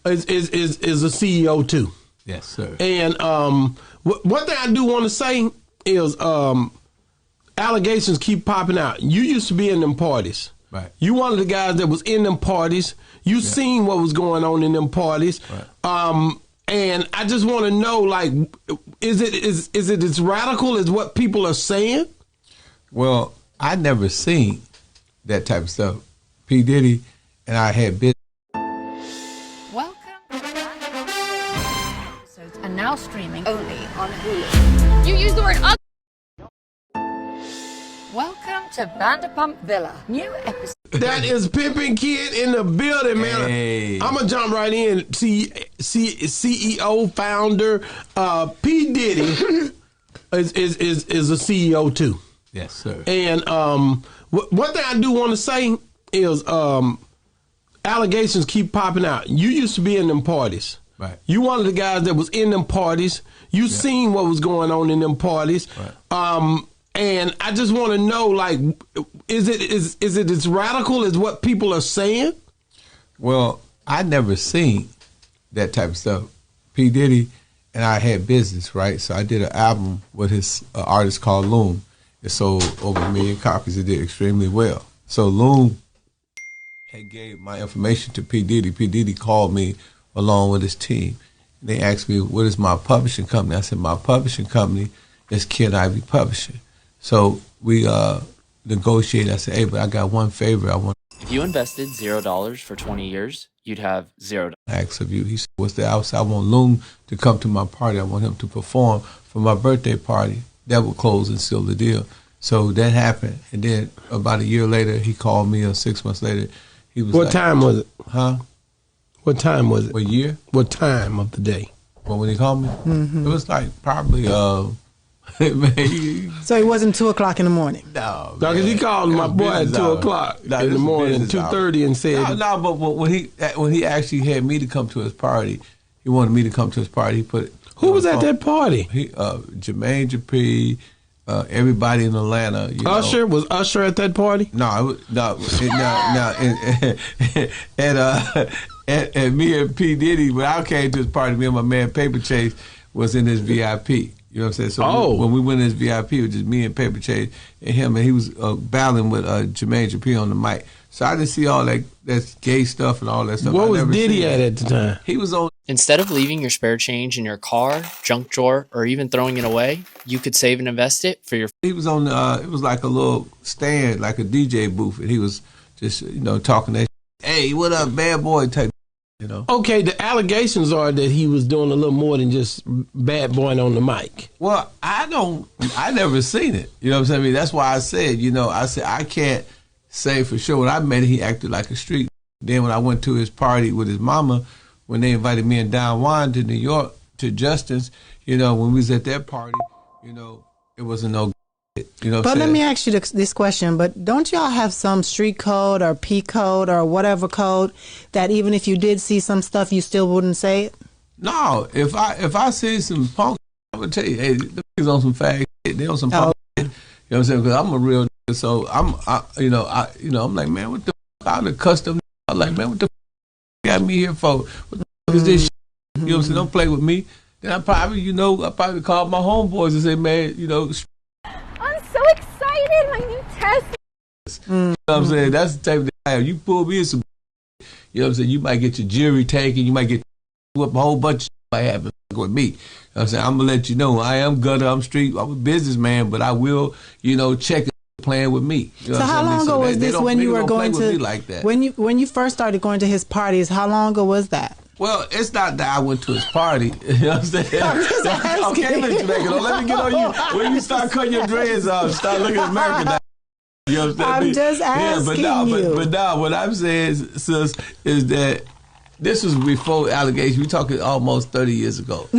is a CEO too. Yes, sir. And one thing I do want to say is allegations keep popping out. You used to be in them parties. Right. You one of the guys that was in them parties. You seen what was going on in them parties. Right. And I just want to know, like, is it as radical as what people are saying? Well, I never seen that type of stuff. P. Diddy and I had business. Welcome to episodes are now streaming only on Hulu. You use the word ugly. Welcome to Vanderpump Villa. New episode. That is Pimpin' Kid in the building, man. Hey. I'm gonna jump right in. CEO, founder, P. Diddy is a CEO too. Yes, sir. And one thing I do want to say is allegations keep popping out. You used to be in them parties. Right. You one of the guys that was in them parties. You seen what was going on in them parties. Right. And I just want to know, like, is it as radical as what people are saying? Well, I never seen that type of stuff. P. Diddy and I had business, right? So I did an album with his artist called Loom. It sold over 1 million copies. It did extremely well. So Loom had gave my information to P. Diddy. P. Diddy called me along with his team. They asked me, what is my publishing company? I said, my publishing company is Kid Ivy Publishing. So we negotiated. I said, hey, but I got one favor. I want. If you invested $0 for 20 years, you'd have $0. Acts of you. He said, what's the outside? I want Loom to come to my party. I want him to perform for my birthday party. That would close and seal the deal. So that happened. And then about a year later, he called me, or 6 months later. He was What time was it? Huh? What time was it? What year? What time of the day? Well, when he called me? It was like probably, So it wasn't 2 o'clock in the morning? No, because he called my boy at 2 o'clock in the morning, 2:30, and said, No, but when he actually had me to come to his party, he wanted me to come to his party. He put who was at that party? Jermaine Dupri, everybody in Atlanta. Usher was Usher at that party? No, and me and P. Diddy, when I came to his party, me and my man Paper Chase was in his VIP. You know what I'm saying? So when we went in his VIP, it was just me and Paper Chase and him, and he was battling with Jermaine Dupri on the mic. So I didn't see all that gay stuff and all that stuff. What was Diddy at the time? He was on. Instead of leaving your spare change in your car, junk drawer, or even throwing it away, you could save and invest it for your... He was on, it was like a little stand, like a DJ booth, and he was just, talking that, hey, what up, bad boy type. Okay, the allegations are that he was doing a little more than just bad boy on the mic. Well, I never seen it. You know what I'm saying? I mean, that's why I said, I can't say for sure. When I met him, he acted like a street. Then when I went to his party with his mama, when they invited me and Don Juan to New York, to Justin's, when we was at that party, it wasn't no But let me ask you this question, but don't y'all have some street code or P code or whatever code that even if you did see some stuff, you still wouldn't say it? No, if I see some punk, I would tell you, hey, the niggas on some fag shit, they on some punk shit. You know what I'm saying? Because I'm a real nigga, so I'm like, man, what the fuck? I'm the custom. I'm like, man, what the fuck you got me here for? What the fuck is this shit? You know what I'm saying? Don't play with me. Then I probably call my homeboys and say, man, I'm so excited, my new Tesla. You know what I'm saying? That's the type of thing I have. You pull me in some, you know what I'm saying? You might get your jury taken. You might get up a whole bunch of shit might happen with me. You know what I'm saying? I'm going to let you know. I am gutter. I'm street. I'm a businessman, but I will, check it playing with me. You know so how long ago was this when you were going to, like that. when you first started going to his parties, how long ago was that? Well, it's not that I went to his party. You know what I'm saying? I'm just asking. Okay, let me get on you. When you start cutting your dreads off, start looking at American now. You know what I'm just asking you. But now, what I'm saying, sis, is that this was before allegations. We're talking almost 30 years ago.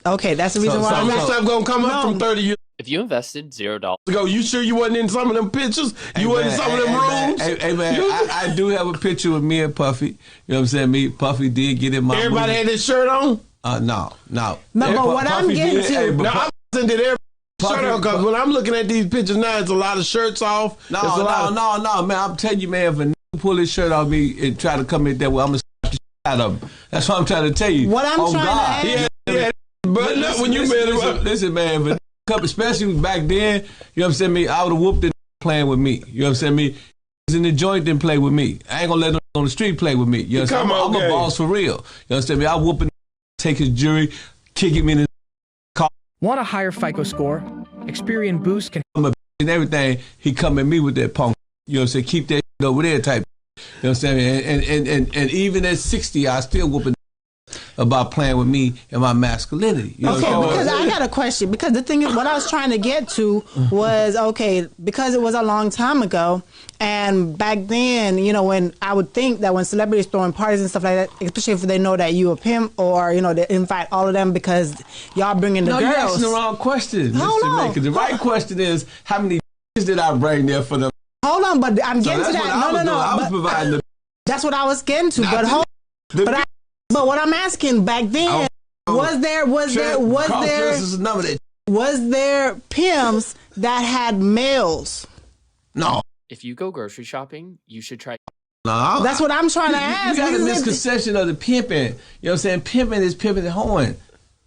Okay, that's the reason why. Some of this stuff gonna come up from 30 years If you invested $0... ago. You sure you wasn't in some of them pictures? You wasn't in some of them rooms? Hey, man, I do have a picture with me and Puffy. You know what I'm saying? Me, Puffy did get in my Everybody movie. had this shirt on? No. No, but what I'm getting to... I'm listening to every shirt on, because when I'm looking at these pictures now, it's a lot of shirts off. No, man. I'm telling you, man, if a nigga pull his shirt off me and try to come in that way, I'm going to slap the shit out of them. That's what I'm trying to tell you. What I'm trying to ask. Yeah, but not when you met him. Listen, man, but especially back then, you know what I'm saying, me, I would have whooped the playing with me. You know what I'm saying, me, in the joint didn't play with me. I ain't gonna let them on the street play with me. You know what I'm saying? I'm a boss for real. You understand me? I whoop him, take his jury, kick him in his car. Want a higher FICO score? Experian Boost can... And everything, he come at me with that punk. You know what I'm saying? Keep that over there type. You know what I'm saying? And even at 60, I still whooping about playing with me and my masculinity. You know okay, because I got a question. Because the thing is, what I was trying to get to was, okay, because it was a long time ago, and back then, you know, when I would think that when celebrities throwing parties and stuff like that, especially if they know that you a pimp, or, you know, they invite all of them because y'all bringing the girls. No, you're asking the wrong question. Hold on. The right question is, how many did I bring there for them? Hold on, but I'm getting to that. No. I was providing the... That's what I was getting to, but what I'm asking, back then, was there pimps that had males? No. If you go grocery shopping, you should try. No. That's what I'm trying to ask. You got a misconception of the pimping. You know what I'm saying? Pimping is pimping and hoeing.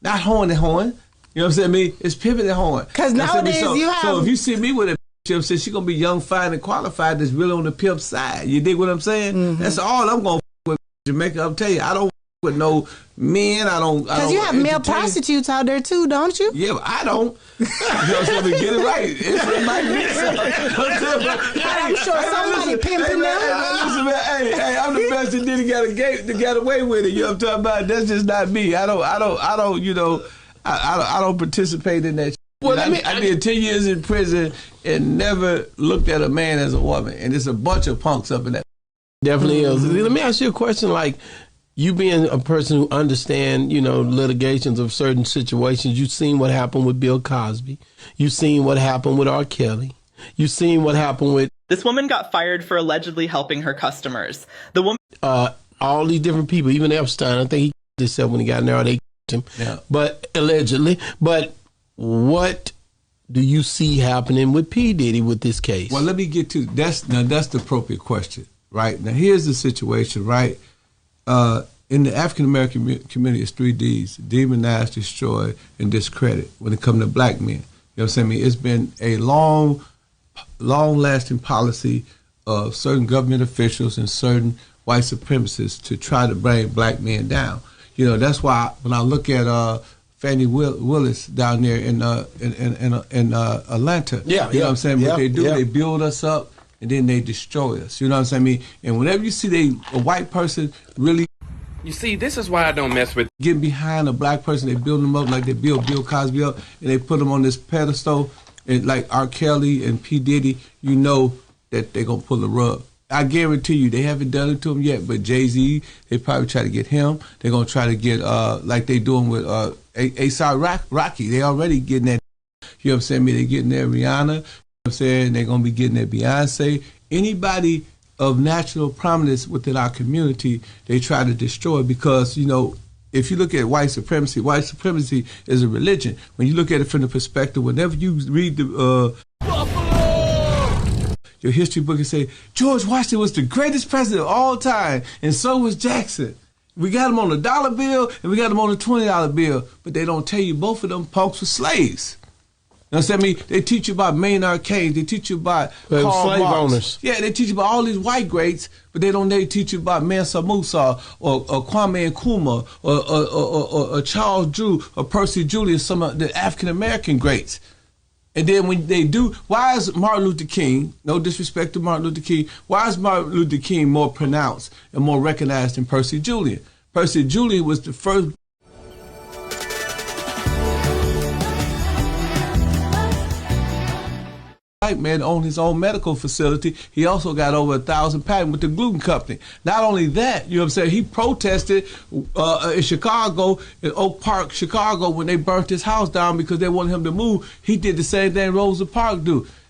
Not hoeing and hoeing. You know what I'm saying? Me, it's pimping and hoeing. Because nowadays you have... So if you see me with a... You know what I'm saying? She's going to be young, fine, and qualified that's really on the pimp side. You dig what I'm saying? Mm-hmm. That's all I'm going to with Jamaica. I'll tell you, I don't with no men. Because you have male prostitutes out there too, don't you? Yeah, but I don't. You know what I'm saying? Get it right. It might be so. I'm sure somebody pimping them. Listen, man, hey, I'm the best that didn't get away with it. You know what I'm talking about? That's just not me. I don't, you know, I don't participate in that. Well, I did 10 years in prison and never looked at a man as a woman. And there's a bunch of punks up in that. Definitely is. Let me ask you a question. Like, you being a person who understands, you know, litigations of certain situations, you've seen what happened with Bill Cosby. You've seen what happened with R. Kelly. You've seen what happened with... This woman got fired for allegedly helping her customers. The woman... all these different people, even Epstein, I think he himself when he got in there, or they him. Yeah. But allegedly. But what do you see happening with P. Diddy with this case? Well, let me get to... That's the appropriate question, right? Now, here's the situation, right? In the African-American community, it's 3 Ds: demonize, destroy, and discredit when it comes to black men. You know what I'm saying? It's been a long-lasting policy of certain government officials and certain white supremacists to try to bring black men down. You know, that's why when I look at Fannie Willis down there in Atlanta, you know what I'm saying? What they do, they build us up, and then they destroy us. You know what I'm saying? And whenever you see a white person really... You see, this is why I don't mess with... Getting behind a black person, they build them up like they build Bill Cosby up, and they put him on this pedestal, and like R. Kelly and P. Diddy, you know that they're going to pull the rug. I guarantee you, they haven't done it to him yet, but Jay-Z, they probably try to get him. They're going to try to get, like they doing with A$AP Rocky. They already getting that, you know what I'm saying? They're getting that Rihanna, you know what I'm saying? They're going to be getting that Beyonce. Anybody of national prominence within our community, they try to destroy because, you know, if you look at white supremacy is a religion. When you look at it from the perspective, whenever you read the your history book and say, George Washington was the greatest president of all time, and so was Jackson. We got him on the dollar bill, and we got him on the $20 bill, but they don't tell you both of them punks were slaves. You know what I'm saying? They teach you about Maynard Keynes. They teach you about Karl slave Marx. owners. Yeah, they teach you about all these white greats, but they don't teach you about Mansa Musa or Kwame Nkrumah or Charles Drew or Percy Julius, some of the African American greats. And then when they do, why is Martin Luther King, no disrespect to Martin Luther King, why is Martin Luther King more pronounced and more recognized than Percy Julian? Percy Julian was the first white man owned his own medical facility. He also got over 1,000 patents with the gluten company. Not only that, you know what I'm saying, he protested in Chicago, in Oak Park, Chicago, when they burnt his house down because they wanted him to move. He did the same thing Rosa Parks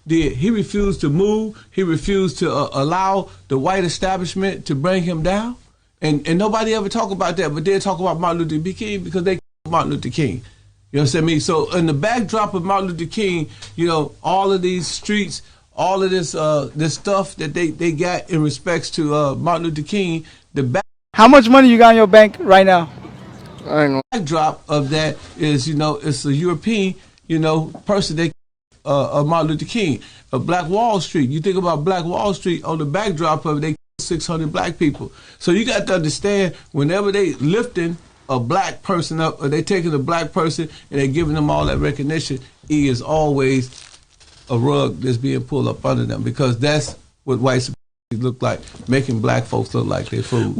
did. He refused to move. He refused to allow the white establishment to bring him down. And nobody ever talk about that, but they talk about Martin Luther King because they Martin Luther King. You know what I'm saying? So in the backdrop of Martin Luther King, you know, all of these streets, all of this stuff that they got in respects to Martin Luther King, How much money you got in your bank right now? Backdrop of that is, it's a European, person that Martin Luther King, Black Wall Street. You think about Black Wall Street, on the backdrop of it, they killed 600 black people. So you got to understand, whenever they lifting a black person up, or they taking a black person and they giving them all that recognition, it is always a rug that's being pulled up under them, because that's what white supremacy look like, making black folks look like they're food.